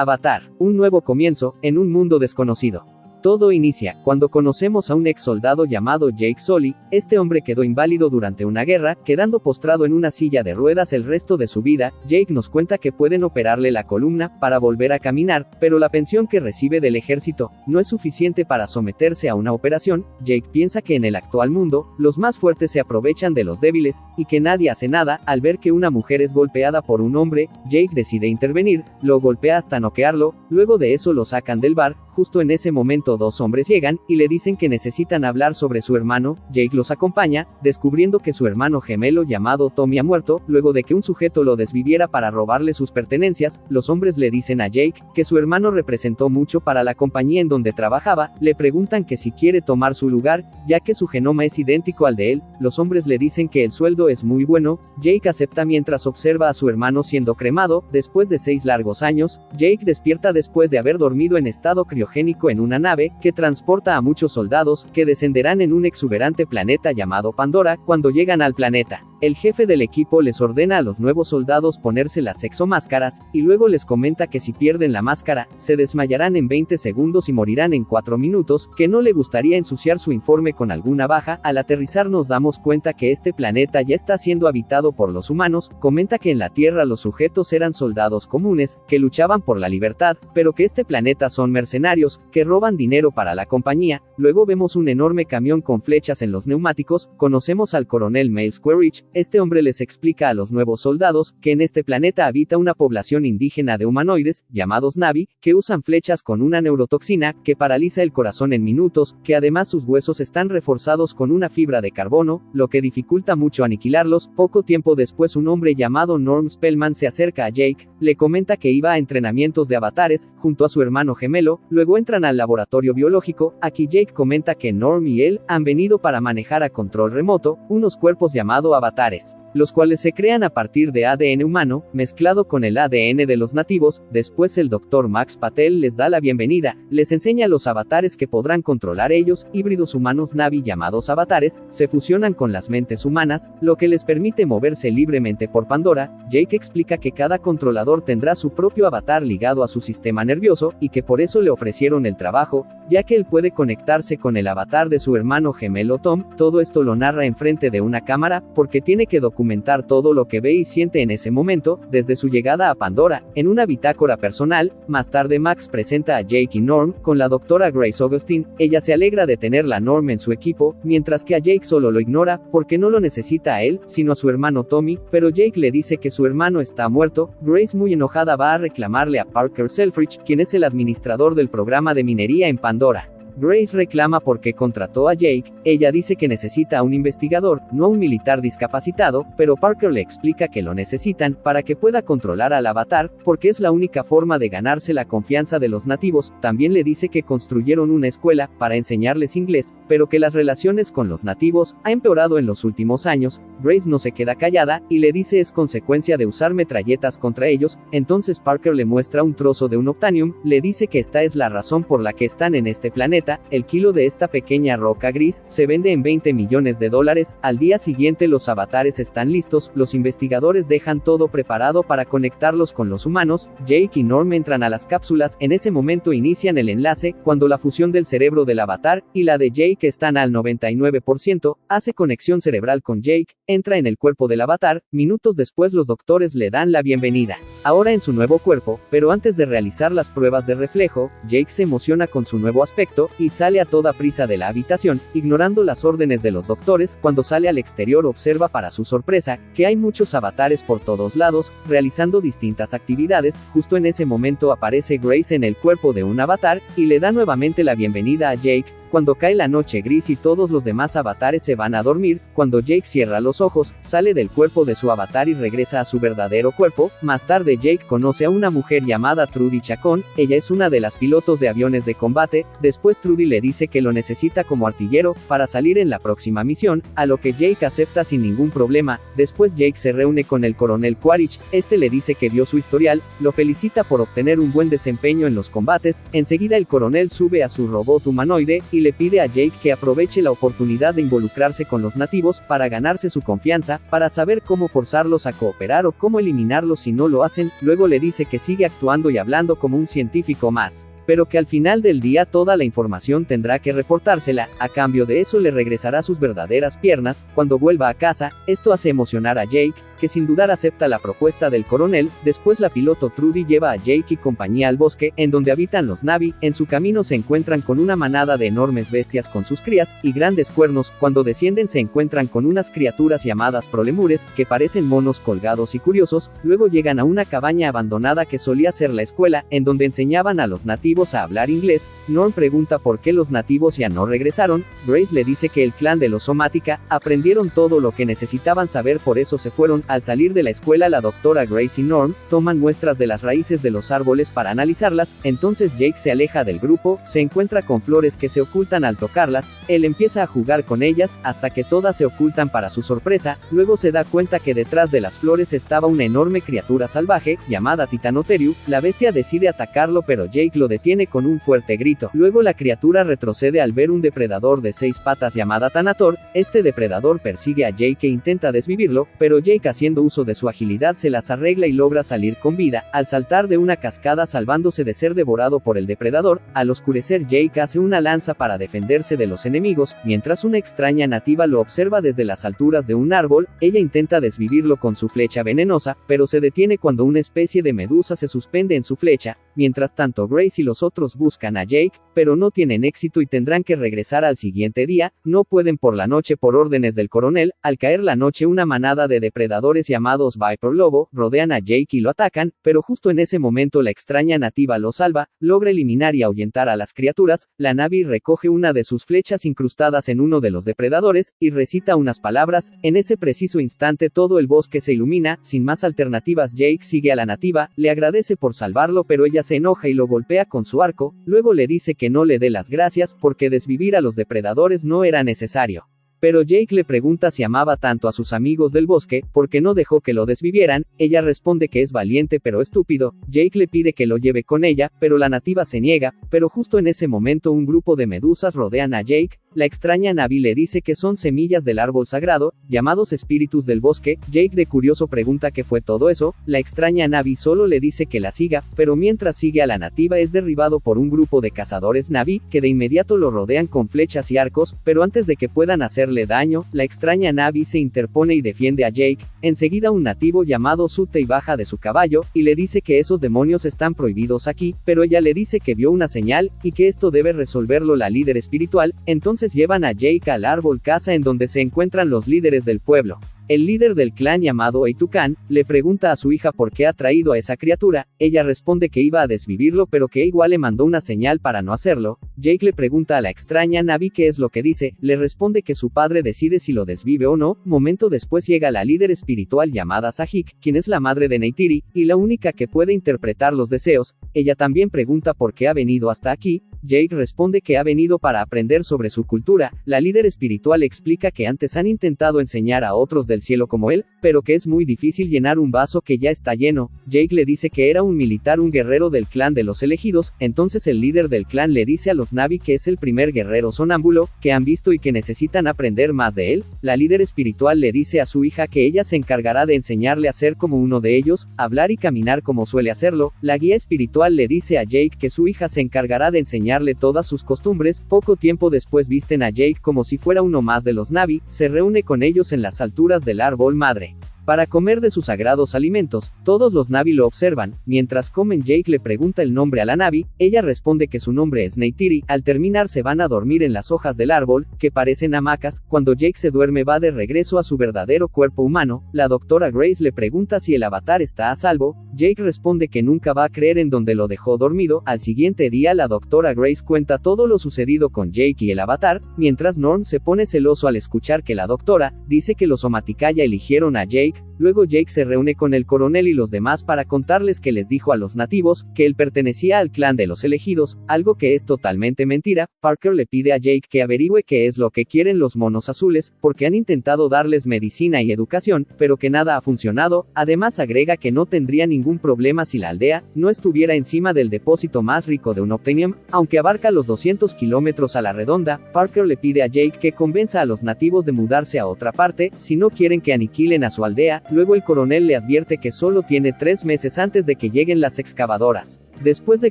Avatar, un nuevo comienzo, en un mundo desconocido. Todo inicia cuando conocemos a un ex soldado llamado Jake Sully. Este hombre quedó inválido durante una guerra, quedando postrado en una silla de ruedas el resto de su vida. Jake nos cuenta que pueden operarle la columna para volver a caminar, pero la pensión que recibe del ejército no es suficiente para someterse a una operación. Jake piensa que en el actual mundo, los más fuertes se aprovechan de los débiles, y que nadie hace nada. Al ver que una mujer es golpeada por un hombre, Jake decide intervenir, lo golpea hasta noquearlo, luego de eso lo sacan del bar. Justo en ese momento dos hombres llegan, y le dicen que necesitan hablar sobre su hermano. Jake los acompaña, descubriendo que su hermano gemelo llamado Tommy ha muerto, luego de que un sujeto lo desviviera para robarle sus pertenencias. Los hombres le dicen a Jake, que su hermano representó mucho para la compañía en donde trabajaba, le preguntan que si quiere tomar su lugar, ya que su genoma es idéntico al de él. Los hombres le dicen que el sueldo es muy bueno. Jake acepta mientras observa a su hermano siendo cremado. Después de 6 largos años, Jake despierta después de haber dormido en estado criogénico en una nave, que transporta a muchos soldados, que descenderán en un exuberante planeta llamado Pandora. Cuando llegan al planeta, el jefe del equipo les ordena a los nuevos soldados ponerse las exomáscaras, y luego les comenta que si pierden la máscara, se desmayarán en 20 segundos y morirán en 4 minutos, que no le gustaría ensuciar su informe con alguna baja. Al aterrizar nos damos cuenta que este planeta ya está siendo habitado por los humanos. Comenta que en la Tierra los sujetos eran soldados comunes, que luchaban por la libertad, pero que este planeta son mercenarios, que roban dinero para la compañía. Luego vemos un enorme camión con flechas en los neumáticos. Conocemos al coronel Miles Quaritch. Este hombre les explica a los nuevos soldados, que en este planeta habita una población indígena de humanoides, llamados Na'vi, que usan flechas con una neurotoxina, que paraliza el corazón en minutos, que además sus huesos están reforzados con una fibra de carbono, lo que dificulta mucho aniquilarlos. Poco tiempo después un hombre llamado Norm Spellman se acerca a Jake, le comenta que iba a entrenamientos de avatares, junto a su hermano gemelo. Luego entran al laboratorio biológico. Aquí Jake comenta que Norm y él han venido para manejar a control remoto unos cuerpos llamados avatares, los cuales se crean a partir de ADN humano, mezclado con el ADN de los nativos. Después el Dr. Max Patel les da la bienvenida, les enseña a los avatares que podrán controlar ellos. Híbridos humanos Na'vi llamados avatares, se fusionan con las mentes humanas, lo que les permite moverse libremente por Pandora. Jake explica que cada controlador tendrá su propio avatar ligado a su sistema nervioso, y que por eso le ofrecieron el trabajo, ya que él puede conectarse con el avatar de su hermano gemelo Tom. Todo esto lo narra enfrente de una cámara, porque tiene que documentar todo lo que ve y siente en ese momento, desde su llegada a Pandora, en una bitácora personal. Más tarde Max presenta a Jake y Norm con la doctora Grace Augustine. Ella se alegra de tener a Norm en su equipo, mientras que a Jake solo lo ignora, porque no lo necesita a él, sino a su hermano Tommy, pero Jake le dice que su hermano está muerto. Grace, muy enojada, va a reclamarle a Parker Selfridge, quien es el administrador del programa de minería en Pandora. Grace reclama por qué contrató a Jake. Ella dice que necesita a un investigador, no a un militar discapacitado, pero Parker le explica que lo necesitan para que pueda controlar al avatar, porque es la única forma de ganarse la confianza de los nativos. También le dice que construyeron una escuela para enseñarles inglés, pero que las relaciones con los nativos ha empeorado en los últimos años. Grace no se queda callada, y le dice es consecuencia de usar metralletas contra ellos. Entonces Parker le muestra un trozo de unobtainium, le dice que esta es la razón por la que están en este planeta. El kilo de esta pequeña roca gris se vende en $20 millones. Al día siguiente los avatares están listos. Los investigadores dejan todo preparado para conectarlos con los humanos. Jake y Norm entran a las cápsulas. En ese momento inician el enlace, cuando la fusión del cerebro del avatar y la de Jake están al 99%, hace conexión cerebral con Jake, entra en el cuerpo del avatar. Minutos después los doctores le dan la bienvenida, ahora en su nuevo cuerpo, pero antes de realizar las pruebas de reflejo, Jake se emociona con su nuevo aspecto, y sale a toda prisa de la habitación, ignorando las órdenes de los doctores. Cuando sale al exterior observa para su sorpresa, que hay muchos avatares por todos lados, realizando distintas actividades. Justo en ese momento aparece Grace en el cuerpo de un avatar, y le da nuevamente la bienvenida a Jake. Cuando cae la noche gris y todos los demás avatares se van a dormir, cuando Jake cierra los ojos, sale del cuerpo de su avatar y regresa a su verdadero cuerpo. Más tarde Jake conoce a una mujer llamada Trudy Chacón. Ella es una de las pilotos de aviones de combate. Después Trudy le dice que lo necesita como artillero para salir en la próxima misión, a lo que Jake acepta sin ningún problema. Después Jake se reúne con el coronel Quaritch. Este le dice que vio su historial, lo felicita por obtener un buen desempeño en los combates. Enseguida el coronel sube a su robot humanoide y le pide a Jake que aproveche la oportunidad de involucrarse con los nativos para ganarse su confianza, para saber cómo forzarlos a cooperar o cómo eliminarlos si no lo hacen. Luego le dice que sigue actuando y hablando como un científico más, pero que al final del día toda la información tendrá que reportársela. A cambio de eso le regresará sus verdaderas piernas cuando vuelva a casa. Esto hace emocionar a Jake, que sin dudar acepta la propuesta del coronel. Después la piloto Trudy lleva a Jake y compañía al bosque, en donde habitan los Na'vi. En su camino se encuentran con una manada de enormes bestias con sus crías y grandes cuernos. Cuando descienden se encuentran con unas criaturas llamadas prolemures, que parecen monos colgados y curiosos. Luego llegan a una cabaña abandonada que solía ser la escuela, en donde enseñaban a los nativos a hablar inglés. Norm pregunta por qué los nativos ya no regresaron. Grace le dice que el clan de los Somática aprendieron todo lo que necesitaban saber, por eso se fueron. Al salir de la escuela, la doctora Grace y Norm toman muestras de las raíces de los árboles para analizarlas. Entonces Jake se aleja del grupo, se encuentra con flores que se ocultan al tocarlas. Él empieza a jugar con ellas, hasta que todas se ocultan para su sorpresa. Luego se da cuenta que detrás de las flores estaba una enorme criatura salvaje, llamada Titanotherium. La bestia decide atacarlo, pero Jake lo detiene con un fuerte grito. Luego la criatura retrocede al ver un depredador de 6 patas llamada Thanator. Este depredador persigue a Jake e intenta desvivirlo, pero Jake, haciendo uso de su agilidad, se las arregla y logra salir con vida, al saltar de una cascada salvándose de ser devorado por el depredador. Al oscurecer, Jake hace una lanza para defenderse de los enemigos, mientras una extraña nativa lo observa desde las alturas de un árbol. Ella intenta desvivirlo con su flecha venenosa, pero se detiene cuando una especie de medusa se suspende en su flecha. Mientras tanto, Grace y los otros buscan a Jake, pero no tienen éxito y tendrán que regresar al siguiente día. No pueden por la noche por órdenes del coronel. Al caer la noche, una manada de depredadores llamados Viper Lobo rodean a Jake y lo atacan, pero justo en ese momento la extraña nativa lo salva, logra eliminar y ahuyentar a las criaturas. La Na'vi recoge una de sus flechas incrustadas en uno de los depredadores, y recita unas palabras. En ese preciso instante todo el bosque se ilumina. Sin más alternativas, Jake sigue a la nativa, le agradece por salvarlo, pero ella se enoja y lo golpea con su arco. Luego le dice que no le dé las gracias, porque desvivir a los depredadores no era necesario. Pero Jake le pregunta si amaba tanto a sus amigos del bosque, porque no dejó que lo desvivieran. Ella responde que es valiente pero estúpido. Jake le pide que lo lleve con ella, pero la nativa se niega. Pero justo en ese momento un grupo de medusas rodean a Jake. La extraña Na'vi le dice que son semillas del árbol sagrado, llamados espíritus del bosque. Jake, de curioso, pregunta qué fue todo eso. La extraña Na'vi solo le dice que la siga, pero mientras sigue a la nativa es derribado por un grupo de cazadores Na'vi, que de inmediato lo rodean con flechas y arcos, pero antes de que puedan hacerle daño, la extraña Na'vi se interpone y defiende a Jake. Enseguida un nativo llamado Sutei baja de su caballo, y le dice que esos demonios están prohibidos aquí, pero ella le dice que vio una señal, y que esto debe resolverlo la líder espiritual. Entonces llevan a Jake al árbol casa en donde se encuentran los líderes del pueblo. El líder del clan, llamado Eitukan, le pregunta a su hija por qué ha traído a esa criatura. Ella responde que iba a desvivirlo, pero que igual le mandó una señal para no hacerlo. Jake le pregunta a la extraña Na'vi qué es lo que dice. Le responde que su padre decide si lo desvive o no. Momento después llega la líder espiritual llamada Sahik, quien es la madre de Neytiri, y la única que puede interpretar los deseos. Ella también pregunta por qué ha venido hasta aquí. Jake responde que ha venido para aprender sobre su cultura. La líder espiritual explica que antes han intentado enseñar a otros del cielo como él, pero que es muy difícil llenar un vaso que ya está lleno. Jake le dice que era un militar, un guerrero del clan de los elegidos. Entonces el líder del clan le dice a los Na'vi que es el primer guerrero sonámbulo que han visto y que necesitan aprender más de él. La líder espiritual le dice a su hija que ella se encargará de enseñarle a ser como uno de ellos, hablar y caminar como suele hacerlo. La guía espiritual le dice a Jake que su hija se encargará de enseñarle todas sus costumbres. Poco tiempo después visten a Jake como si fuera uno más de los Na'vi. Se reúne con ellos en las alturas del árbol madre para comer de sus sagrados alimentos. Todos los Na'vi lo observan. Mientras comen, Jake le pregunta el nombre a la Na'vi. Ella responde que su nombre es Neytiri. Al terminar se van a dormir en las hojas del árbol, que parecen hamacas. Cuando Jake se duerme va de regreso a su verdadero cuerpo humano. La doctora Grace le pregunta si el avatar está a salvo. Jake responde que nunca va a creer en donde lo dejó dormido. Al siguiente día la doctora Grace cuenta todo lo sucedido con Jake y el avatar, mientras Norm se pone celoso al escuchar que la doctora dice que los Somaticaya eligieron a Jake. Luego Jake se reúne con el coronel y los demás para contarles que les dijo a los nativos que él pertenecía al clan de los elegidos, algo que es totalmente mentira. Parker le pide a Jake que averigüe qué es lo que quieren los monos azules, porque han intentado darles medicina y educación, pero que nada ha funcionado. Además agrega que no tendría ningún problema si la aldea no estuviera encima del depósito más rico de Unobtainium, aunque abarca los 200 kilómetros a la redonda. Parker le pide a Jake que convenza a los nativos de mudarse a otra parte, si no quieren que aniquilen a su aldea. Luego el coronel le advierte que solo tiene 3 meses antes de que lleguen las excavadoras. Después de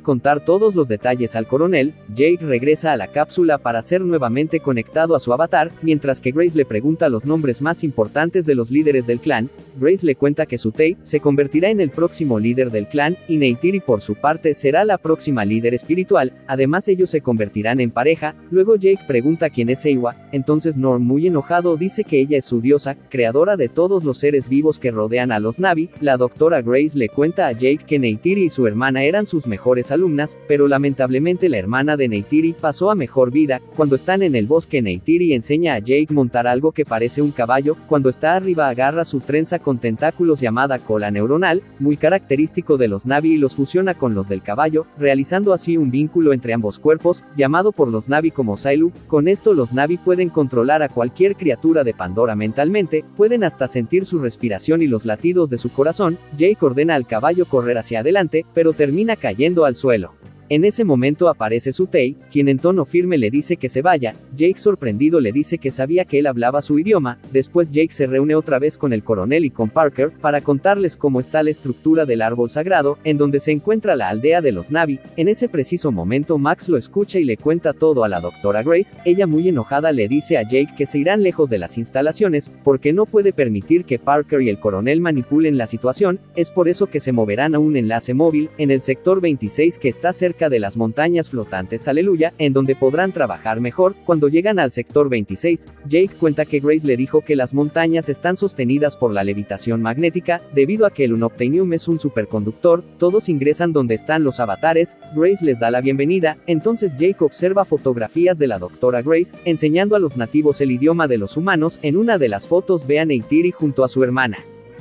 contar todos los detalles al coronel, Jake regresa a la cápsula para ser nuevamente conectado a su avatar, mientras que Grace le pregunta los nombres más importantes de los líderes del clan. Grace le cuenta que Sutey se convertirá en el próximo líder del clan, y Neytiri por su parte será la próxima líder espiritual. Además ellos se convertirán en pareja. Luego Jake pregunta quién es Eywa, entonces Norm, muy enojado, dice que ella es su diosa, creadora de todos los seres vivos que rodean a los Na'vi. La doctora Grace le cuenta a Jake que Neytiri y su hermana eran sus mejores alumnas, pero lamentablemente la hermana de Neytiri pasó a mejor vida. Cuando están en el bosque, Neytiri enseña a Jake montar algo que parece un caballo. Cuando está arriba agarra su trenza con tentáculos llamada cola neuronal, muy característico de los Na'vi, y los fusiona con los del caballo, realizando así un vínculo entre ambos cuerpos, llamado por los Na'vi como Sailu. Con esto los Na'vi pueden controlar a cualquier criatura de Pandora mentalmente, pueden hasta sentir su respiración y los latidos de su corazón. Jake ordena al caballo correr hacia adelante, pero termina cayendo al suelo. En ese momento aparece Sutey, quien en tono firme le dice que se vaya. Jake, sorprendido, le dice que sabía que él hablaba su idioma. Después Jake se reúne otra vez con el coronel y con Parker para contarles cómo está la estructura del árbol sagrado, en donde se encuentra la aldea de los Na'vi. En ese preciso momento Max lo escucha y le cuenta todo a la doctora Grace. Ella, muy enojada, le dice a Jake que se irán lejos de las instalaciones, porque no puede permitir que Parker y el coronel manipulen la situación. Es por eso que se moverán a un enlace móvil, en el sector 26, que está cerca de las montañas flotantes Aleluya, en donde podrán trabajar mejor. Cuando llegan al sector 26, Jake cuenta que Grace le dijo que las montañas están sostenidas por la levitación magnética, debido a que el Unobtainium es un superconductor. Todos ingresan donde están los avatares. Grace les da la bienvenida. Entonces Jake observa fotografías de la doctora Grace, enseñando a los nativos el idioma de los humanos. En una de las fotos ve a Neytiri junto a su hermana.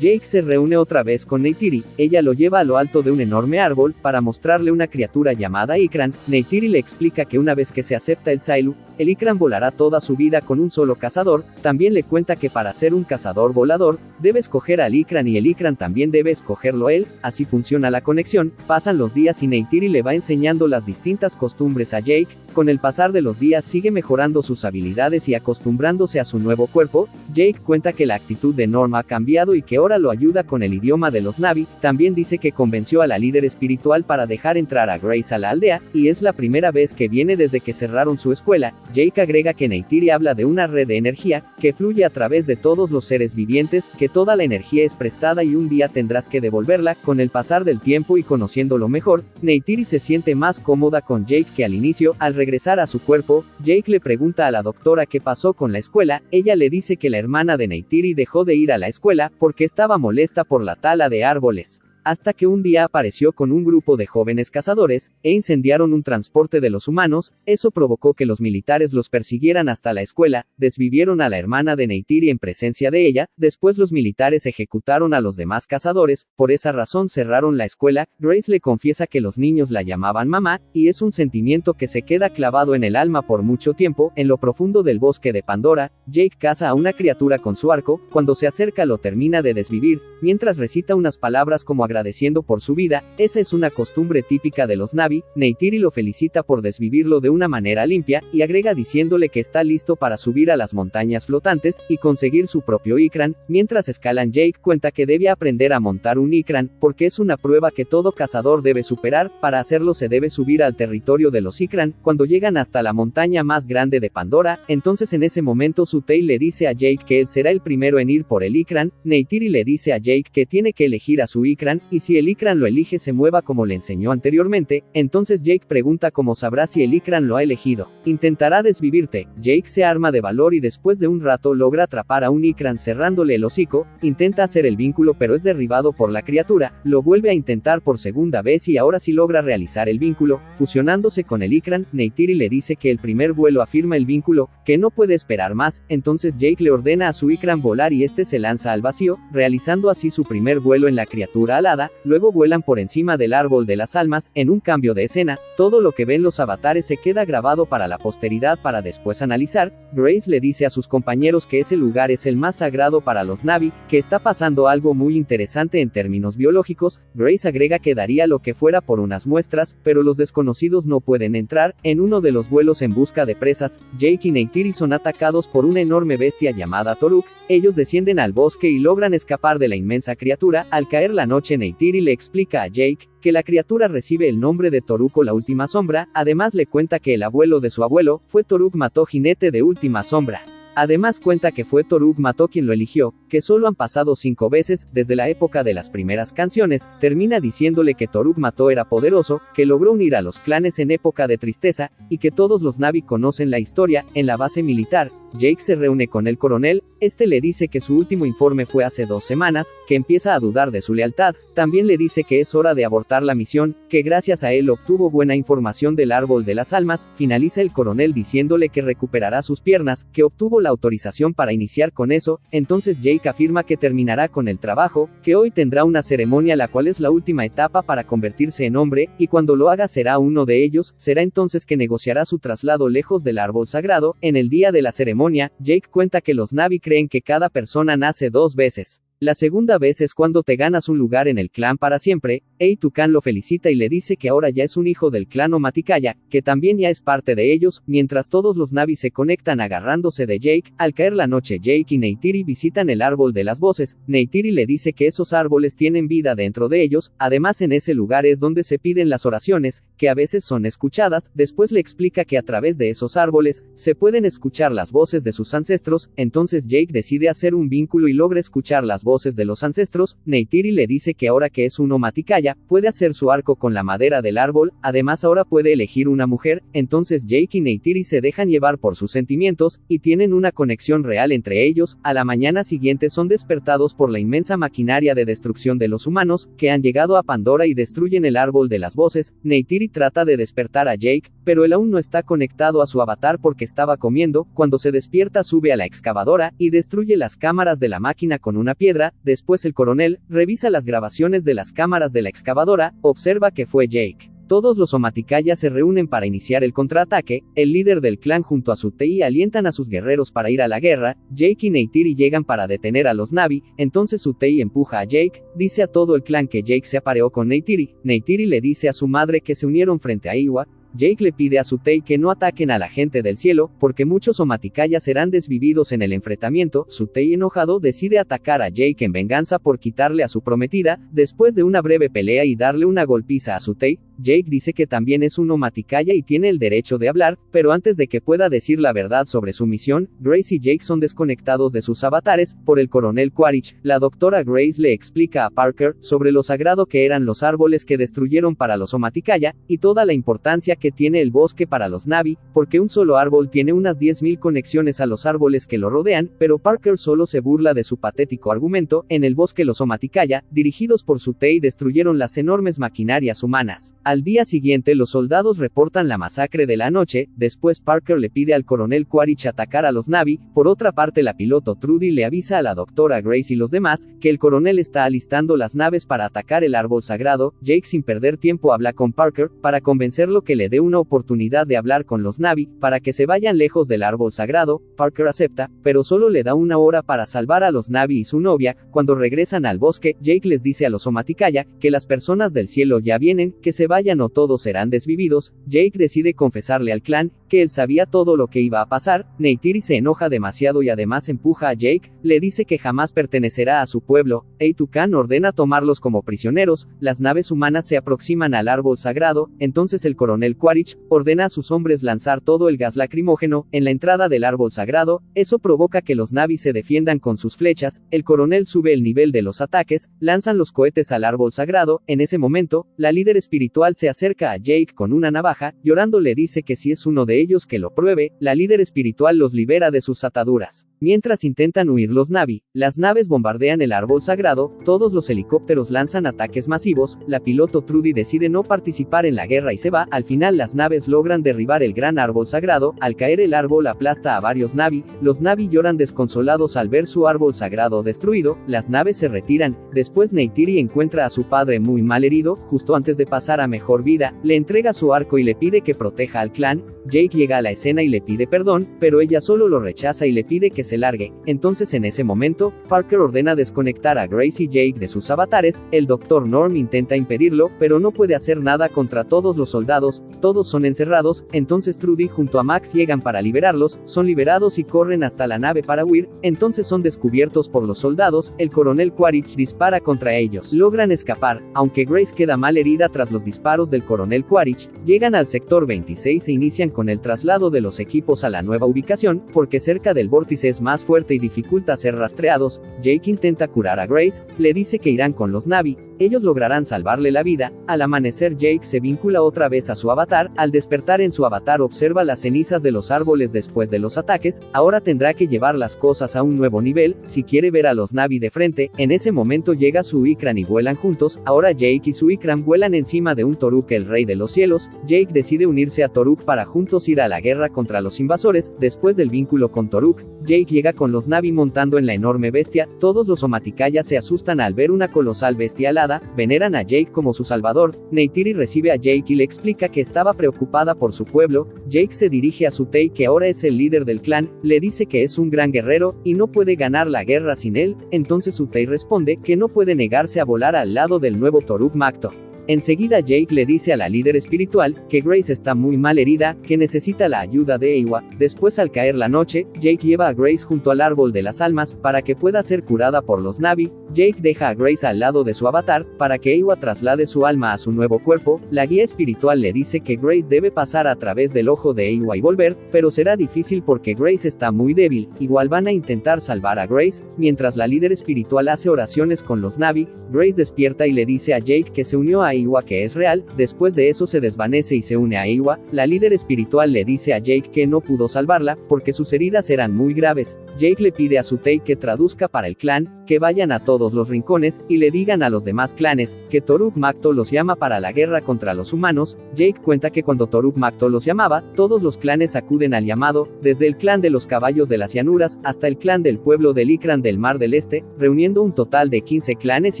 Jake se reúne otra vez con Neytiri. Ella lo lleva a lo alto de un enorme árbol para mostrarle una criatura llamada Ikran. Neytiri le explica que una vez que se acepta el Sailu, el Ikran volará toda su vida con un solo cazador. También le cuenta que para ser un cazador volador, debe escoger al Ikran y el Ikran también debe escogerlo él. Así funciona la conexión. Pasan los días y Neytiri le va enseñando las distintas costumbres a Jake. Con el pasar de los días sigue mejorando sus habilidades y acostumbrándose a su nuevo cuerpo. Jake cuenta que la actitud de Norm ha cambiado y que ahora lo ayuda con el idioma de los Na'vi. También dice que convenció a la líder espiritual para dejar entrar a Grace a la aldea, y es la primera vez que viene desde que cerraron su escuela. Jake agrega que Neytiri habla de una red de energía que fluye a través de todos los seres vivientes, que toda la energía es prestada y un día tendrás que devolverla. Con el pasar del tiempo y conociéndolo mejor, Neytiri se siente más cómoda con Jake que al inicio. Al regresar a su cuerpo, Jake le pregunta a la doctora qué pasó con la escuela. Ella le dice que la hermana de Neytiri dejó de ir a la escuela porque estaba molesta por la tala de árboles. Hasta que un día apareció con un grupo de jóvenes cazadores, e incendiaron un transporte de los humanos. Eso provocó que los militares los persiguieran hasta la escuela, desvivieron a la hermana de Neytiri en presencia de ella. Después los militares ejecutaron a los demás cazadores. Por esa razón cerraron la escuela. Grace le confiesa que los niños la llamaban mamá, y es un sentimiento que se queda clavado en el alma por mucho tiempo. En lo profundo del bosque de Pandora, Jake caza a una criatura con su arco. Cuando se acerca lo termina de desvivir, mientras recita unas palabras como agradeciendo por su vida. Esa es una costumbre típica de los Na'vi. Neytiri lo felicita por desvivirlo de una manera limpia, y agrega diciéndole que está listo para subir a las montañas flotantes y conseguir su propio Ikran. Mientras escalan, Jake cuenta que debe aprender a montar un Ikran, porque es una prueba que todo cazador debe superar. Para hacerlo se debe subir al territorio de los Ikran. Cuando llegan hasta la montaña más grande de Pandora, entonces en ese momento Sutey le dice a Jake que él será el primero en ir por el Ikran. Neytiri le dice a Jake que tiene que elegir a su Ikran. y si el Ikran lo elige se mueva como le enseñó anteriormente. Entonces Jake pregunta cómo sabrá si el Ikran lo ha elegido. Intentará desvivirte. Jake se arma de valor y después de un rato logra atrapar a un Ikran cerrándole el hocico. Intenta hacer el vínculo pero es derribado por la criatura. Lo vuelve a intentar por segunda vez y ahora sí logra realizar el vínculo, fusionándose con el Ikran. Neytiri le dice que el primer vuelo afirma el vínculo, que no puede esperar más. Entonces Jake le ordena a su Ikran volar y este se lanza al vacío, realizando así su primer vuelo en la criatura alada. Luego vuelan por encima del árbol de las almas. En un cambio de escena, todo lo que ven los avatares se queda grabado para la posteridad para después analizar. Grace le dice a sus compañeros que ese lugar es el más sagrado para los Na'vi, que está pasando algo muy interesante en términos biológicos. Grace agrega que daría lo que fuera por unas muestras, pero los desconocidos no pueden entrar. En uno de los vuelos en busca de presas, Jake y Neytiri son atacados por una enorme bestia llamada Toruk. Ellos descienden al bosque y logran escapar de la inmensa criatura. Al caer la noche, Neytiri le explica a Jake que la criatura recibe el nombre de Toruko la Última Sombra. Además le cuenta que el abuelo de su abuelo fue Toruk Mató, jinete de Última Sombra. Además cuenta que fue Toruk Mató quien lo eligió, que solo han pasado 5 veces, desde la época de las primeras canciones. Termina diciéndole que Toruk Mató era poderoso, que logró unir a los clanes en época de tristeza, y que todos los Na'vi conocen la historia. En la base militar, Jake se reúne con el coronel. Este le dice que su último informe fue hace 2 semanas, que empieza a dudar de su lealtad. También le dice que es hora de abortar la misión, que gracias a él obtuvo buena información del árbol de las almas. Finaliza el coronel diciéndole que recuperará sus piernas, que obtuvo la autorización para iniciar con eso. Entonces Jake afirma que terminará con el trabajo, que hoy tendrá una ceremonia la cual es la última etapa para convertirse en hombre, y cuando lo haga será uno de ellos. Será entonces que negociará su traslado lejos del árbol sagrado. En el día de la ceremonia, Jake cuenta que los Na'vi creen que cada persona nace 2 veces. La segunda vez es cuando te ganas un lugar en el clan para siempre. Tukan lo felicita y le dice que ahora ya es un hijo del clan Omaticaya, que también ya es parte de ellos. Mientras todos los Na'vi se conectan agarrándose de Jake, al caer la noche Jake y Neytiri visitan el árbol de las voces. Neytiri le dice que esos árboles tienen vida dentro de ellos. Además en ese lugar es donde se piden las oraciones, que a veces son escuchadas. Después le explica que a través de esos árboles, se pueden escuchar las voces de sus ancestros. Entonces Jake decide hacer un vínculo y logra escuchar las voces de los ancestros. Neytiri le dice que ahora que es un Omaticaya, puede hacer su arco con la madera del árbol. Además ahora puede elegir una mujer. Entonces Jake y Neytiri se dejan llevar por sus sentimientos, y tienen una conexión real entre ellos. A la mañana siguiente son despertados por la inmensa maquinaria de destrucción de los humanos, que han llegado a Pandora y destruyen el árbol de las voces. Neytiri trata de despertar a Jake, pero él aún no está conectado a su avatar porque estaba comiendo. Cuando se despierta sube a la excavadora, y destruye las cámaras de la máquina con una piedra. Después el coronel revisa las grabaciones de las cámaras de la excavadora, observa que fue Jake. Todos los Omaticaya se reúnen para iniciar el contraataque. El líder del clan junto a su Tei alientan a sus guerreros para ir a la guerra. Jake y Neytiri llegan para detener a los Na'vi. Entonces su Tei empuja a Jake, dice a todo el clan que Jake se apareó con Neytiri. Neytiri le dice a su madre que se unieron frente a Iwa. Jake le pide a su Tei que no ataquen a la gente del cielo, porque muchos Omaticaya serán desvividos en el enfrentamiento. Su Tei enojado decide atacar a Jake en venganza por quitarle a su prometida. Después de una breve pelea y darle una golpiza a su Tei, Jake dice que también es un Omaticaya y tiene el derecho de hablar, pero antes de que pueda decir la verdad sobre su misión, Grace y Jake son desconectados de sus avatares por el coronel Quaritch. La doctora Grace le explica a Parker sobre lo sagrado que eran los árboles que destruyeron para los Omaticaya, y toda la importancia que tiene el bosque para los Na'vi, porque un solo árbol tiene unas 10.000 conexiones a los árboles que lo rodean. Pero Parker solo se burla de su patético argumento. En el bosque los Omaticaya, dirigidos por su Tei, destruyeron las enormes maquinarias humanas. Al día siguiente los soldados reportan la masacre de la noche. Después Parker le pide al coronel Quaritch atacar a los Na'vi. Por otra parte la piloto Trudy le avisa a la doctora Grace y los demás, que el coronel está alistando las naves para atacar el árbol sagrado. Jake sin perder tiempo habla con Parker, para convencerlo que le dé una oportunidad de hablar con los Na'vi, para que se vayan lejos del árbol sagrado. Parker acepta, pero solo le da una hora para salvar a los Na'vi y su novia. Cuando regresan al bosque, Jake les dice a los Omaticaya, que las personas del cielo ya vienen, que se vayan o todos serán desvividos. Jake decide confesarle al clan, que él sabía todo lo que iba a pasar. Neytiri se enoja demasiado y además empuja a Jake, le dice que jamás pertenecerá a su pueblo. Eitukan ordena tomarlos como prisioneros. Las naves humanas se aproximan al árbol sagrado, entonces el coronel Quaritch ordena a sus hombres lanzar todo el gas lacrimógeno en la entrada del árbol sagrado. Eso provoca que los Na'vi se defiendan con sus flechas. El coronel sube el nivel de los ataques, lanzan los cohetes al árbol sagrado. En ese momento, la líder espiritual se acerca a Jake con una navaja, llorando le dice que si es uno de ellos que lo pruebe. La líder espiritual los libera de sus ataduras. Mientras intentan huir los Na'vi, las naves bombardean el árbol sagrado, todos los helicópteros lanzan ataques masivos, la piloto Trudy decide no participar en la guerra y se va. Al final las naves logran derribar el gran árbol sagrado. Al caer el árbol aplasta a varios Na'vi. Los Na'vi lloran desconsolados al ver su árbol sagrado destruido. Las naves se retiran. Después Neytiri encuentra a su padre muy mal herido. Justo antes de pasar a mejor vida, le entrega su arco y le pide que proteja al clan. Jake llega a la escena y le pide perdón, pero ella solo lo rechaza y le pide que se largue. Entonces en ese momento, Parker ordena desconectar a Grace y Jake de sus avatares. El Dr. Norm intenta impedirlo, pero no puede hacer nada contra todos los soldados. Todos son encerrados. Entonces Trudy junto a Max llegan para liberarlos. Son liberados y corren hasta la nave para huir. Entonces son descubiertos por los soldados. El coronel Quaritch dispara contra ellos. Logran escapar, aunque Grace queda mal herida tras los disparos del coronel Quaritch. Llegan al sector 26 e inician con el traslado de los equipos a la nueva ubicación, porque cerca del vórtice es más fuerte y dificulta ser rastreados. Jake intenta curar a Grace, le dice que irán con los Na'vi. Ellos lograrán salvarle la vida. Al amanecer Jake se vincula otra vez a su avatar. Al despertar en su avatar observa las cenizas de los árboles después de los ataques. Ahora tendrá que llevar las cosas a un nuevo nivel, si quiere ver a los Na'vi de frente. En ese momento llega Suikran y vuelan juntos. Ahora Jake y Suikran vuelan encima de un Toruk, el rey de los cielos. Jake decide unirse a Toruk para juntos ir a la guerra contra los invasores. Después del vínculo con Toruk, Jake llega con los Na'vi montando en la enorme bestia. Todos los Omaticaya se asustan al ver una colosal bestia alada. Veneran a Jake como su salvador. Neytiri recibe a Jake y le explica que estaba preocupada por su pueblo. Jake se dirige a Sutei, que ahora es el líder del clan, le dice que es un gran guerrero y no puede ganar la guerra sin él. Entonces Sutei responde que no puede negarse a volar al lado del nuevo Toruk Makto. Enseguida Jake le dice a la líder espiritual que Grace está muy mal herida, que necesita la ayuda de Eywa. Después, al caer la noche, Jake lleva a Grace junto al árbol de las almas para que pueda ser curada por los Na'vi. Jake deja a Grace al lado de su avatar para que Eywa traslade su alma a su nuevo cuerpo. La guía espiritual le dice que Grace debe pasar a través del ojo de Eywa y volver, pero será difícil porque Grace está muy débil. Igual van a intentar salvar a Grace. Mientras la líder espiritual hace oraciones con los Na'vi, Grace despierta y le dice a Jake que se unió a Eywa, que es real. Después de eso se desvanece y se une a Eywa. La líder espiritual le dice a Jake que no pudo salvarla porque sus heridas eran muy graves. Jake le pide a Sutei que traduzca para el clan, que vayan a todos los rincones y le digan a los demás clanes que Toruk Makto los llama para la guerra contra los humanos. Jake cuenta que cuando Toruk Makto los llamaba, todos los clanes acuden al llamado, desde el clan de los caballos de las llanuras hasta el clan del pueblo del Ikran del Mar del Este, reuniendo un total de 15 clanes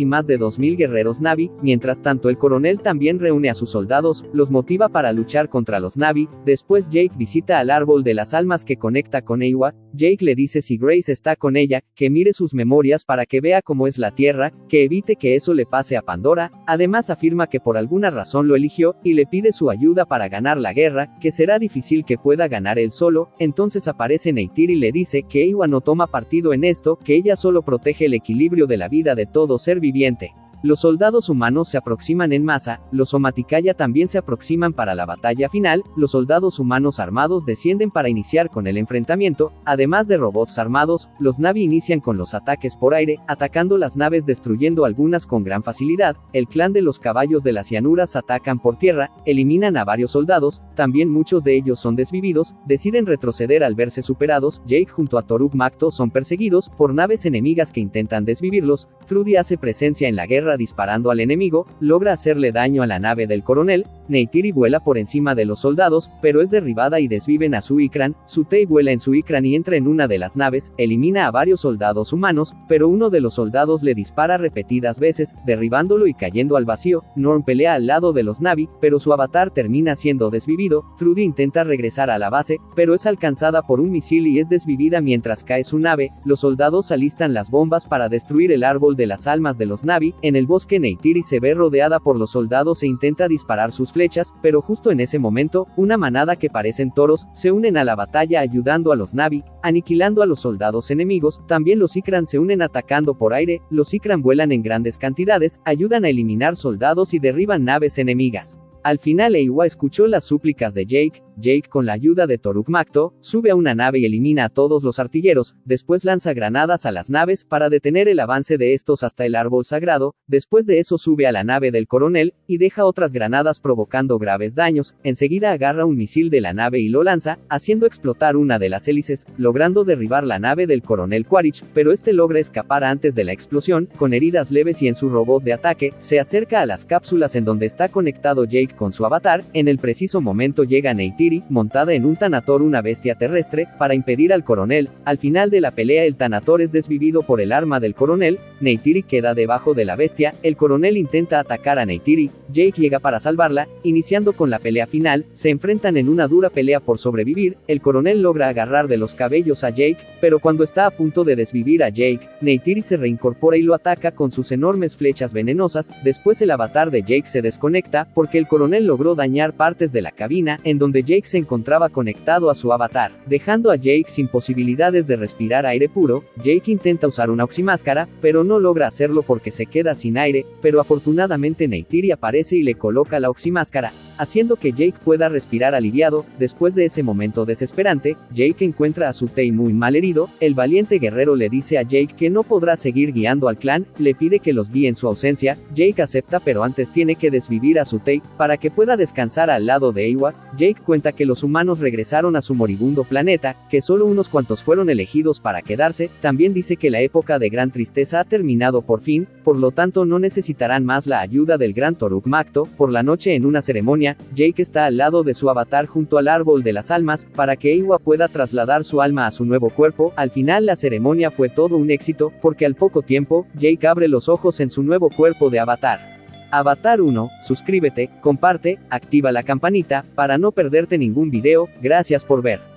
y más de 2000 guerreros Na'vi. Mientras tanto, el coronel también reúne a sus soldados, los motiva para luchar contra los Na'vi. Después Jake visita al árbol de las almas que conecta con Eywa. Jake le dice si Grace está con ella, que mire sus memorias para que vea cómo es la Tierra, que evite que eso le pase a Pandora. Además afirma que por alguna razón lo eligió, y le pide su ayuda para ganar la guerra, que será difícil que pueda ganar él solo. Entonces aparece Neytiri y le dice que Eywa no toma partido en esto, que ella solo protege el equilibrio de la vida de todo ser viviente. Los soldados humanos se aproximan en masa, los Omaticaya también se aproximan para la batalla final. Los soldados humanos armados descienden para iniciar con el enfrentamiento. Además de robots armados, los Na'vi inician con los ataques por aire, atacando las naves, destruyendo algunas con gran facilidad. El clan de los caballos de las llanuras atacan por tierra, eliminan a varios soldados, también muchos de ellos son desvividos, deciden retroceder al verse superados. Jake junto a Toruk Makto son perseguidos por naves enemigas que intentan desvivirlos. Trudy hace presencia en la guerra disparando al enemigo, logra hacerle daño a la nave del coronel. Neytiri vuela por encima de los soldados, pero es derribada y desviven a Suikran. Sutei vuela en Suikran y entra en una de las naves, elimina a varios soldados humanos, pero uno de los soldados le dispara repetidas veces, derribándolo y cayendo al vacío. Norm pelea al lado de los Na'vi, pero su avatar termina siendo desvivido. Trudy intenta regresar a la base, pero es alcanzada por un misil y es desvivida mientras cae su nave. Los soldados alistan las bombas para destruir el árbol de las almas de los Na'vi. En el el bosque Neytiri se ve rodeada por los soldados e intenta disparar sus flechas, pero justo en ese momento, una manada que parecen toros, se unen a la batalla ayudando a los Na'vi, aniquilando a los soldados enemigos. También los Ikran se unen atacando por aire. Los Ikran vuelan en grandes cantidades, ayudan a eliminar soldados y derriban naves enemigas. Al final Eywa escuchó las súplicas de Jake. Jake, con la ayuda de Toruk Makto, sube a una nave y elimina a todos los artilleros, después lanza granadas a las naves para detener el avance de estos hasta el árbol sagrado. Después de eso sube a la nave del coronel, y deja otras granadas provocando graves daños. Enseguida agarra un misil de la nave y lo lanza, haciendo explotar una de las hélices, logrando derribar la nave del coronel Quaritch, pero este logra escapar antes de la explosión, con heridas leves y en su robot de ataque, se acerca a las cápsulas en donde está conectado Jake con su avatar. En el preciso momento llega Neytiri, montada en un Thanator, una bestia terrestre, para impedir al coronel. Al final de la pelea el Thanator es desvivido por el arma del coronel. Neytiri queda debajo de la bestia. El coronel intenta atacar a Neytiri. Jake llega para salvarla, iniciando con la pelea final. Se enfrentan en una dura pelea por sobrevivir. El coronel logra agarrar de los cabellos a Jake, pero cuando está a punto de desvivir a Jake, Neytiri se reincorpora y lo ataca con sus enormes flechas venenosas. Después el avatar de Jake se desconecta, porque el coronel logró dañar partes de la cabina, en donde Jake se encontraba conectado a su avatar, dejando a Jake sin posibilidades de respirar aire puro. Jake intenta usar una oximáscara, pero no logra hacerlo porque se queda sin aire, pero afortunadamente Neytiri aparece y le coloca la oximáscara, haciendo que Jake pueda respirar aliviado. Después de ese momento desesperante, Jake encuentra a Sutei muy mal herido. El valiente guerrero le dice a Jake que no podrá seguir guiando al clan, le pide que los guíe en su ausencia. Jake acepta, pero antes tiene que desvivir a Sutei, para que pueda descansar al lado de Eywa. Jake cuenta que los humanos regresaron a su moribundo planeta, que solo unos cuantos fueron elegidos para quedarse. También dice que la época de gran tristeza ha terminado por fin, por lo tanto no necesitarán más la ayuda del gran Toruk Makto. Por la noche, en una ceremonia, Jake está al lado de su avatar junto al árbol de las almas, para que Eywa pueda trasladar su alma a su nuevo cuerpo. Al final la ceremonia fue todo un éxito, porque al poco tiempo, Jake abre los ojos en su nuevo cuerpo de avatar. Avatar 1, suscríbete, comparte, activa la campanita, para no perderte ningún video. Gracias por ver.